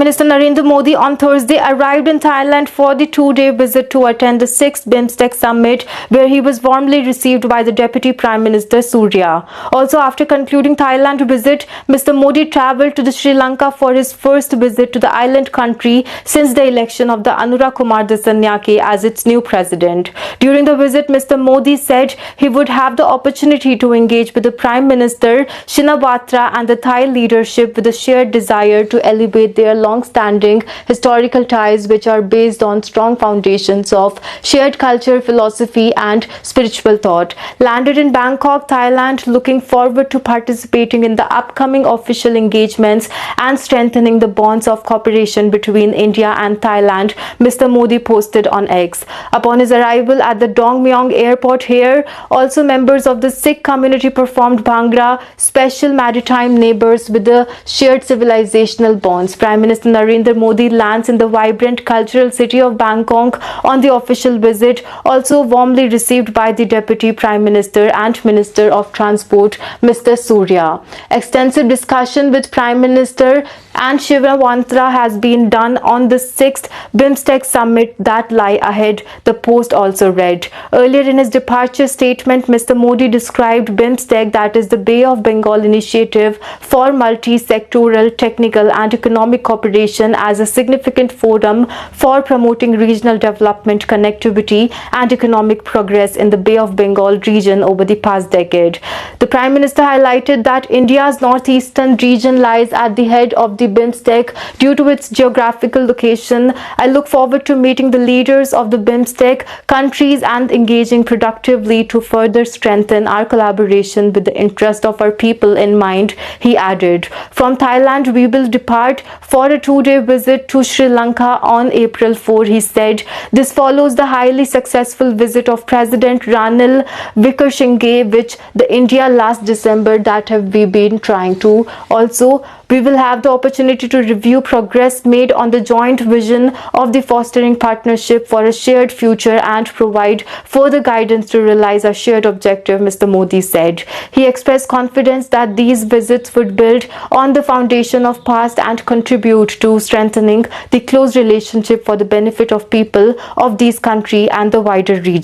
Minister Narendra Modi on Thursday arrived in Thailand for the two-day visit to attend the 6th BIMSTEC summit, where he was warmly received by the Deputy Prime Minister Surya. Also, after concluding Thailand visit, Mr. Modi travelled to Sri Lanka for his first visit to the island country since the election of the Anura Kumar Dissanayake as its new president. During the visit, Mr. Modi said he would have the opportunity to engage with the Prime Minister Shinawatra and the Thai leadership with a shared desire to elevate their long-standing historical ties, which are based on strong foundations of shared culture, philosophy and spiritual thought. Landed in Bangkok, Thailand, looking forward to participating in the upcoming official engagements and strengthening the bonds of cooperation between India and Thailand, Mr. Modi posted on X. Upon his arrival at the Dongmyong airport here, also members of the Sikh community performed Bhangra, special maritime neighbors with the shared civilizational bonds. Prime Minister Narendra Modi lands in the vibrant cultural city of Bangkok on the official visit, also warmly received by the Deputy Prime Minister and Minister of Transport, Mr. Surya. Extensive discussion with Prime Minister and Shinawatra has been done on the 6th BIMSTEC summit that lie ahead, the post also read. Earlier in his departure statement, Mr. Modi described BIMSTEC, that is the Bay of Bengal initiative for multi-sectoral, technical and economic cooperation, as a significant forum for promoting regional development, connectivity and economic progress in the Bay of Bengal region over the past decade. The Prime Minister highlighted that India's northeastern region lies at the head of the BIMSTEC due to its geographical location. I look forward to meeting the leaders of the BIMSTEC countries and engaging productively to further strengthen our collaboration with the interest of our people in mind, he added. From Thailand, we will depart for a two-day visit to Sri Lanka on April 4, he said. This follows the highly successful visit of President Ranil Wickremesinghe, which the India last December that have we been trying to. Also, we will have the opportunity to review progress made on the joint vision of the fostering partnership for a shared future and provide further guidance to realize our shared objective, Mr. Modi said. He expressed confidence that these visits would build on the foundation of past and contribute to strengthening the close relationship for the benefit of people of these countries and the wider region.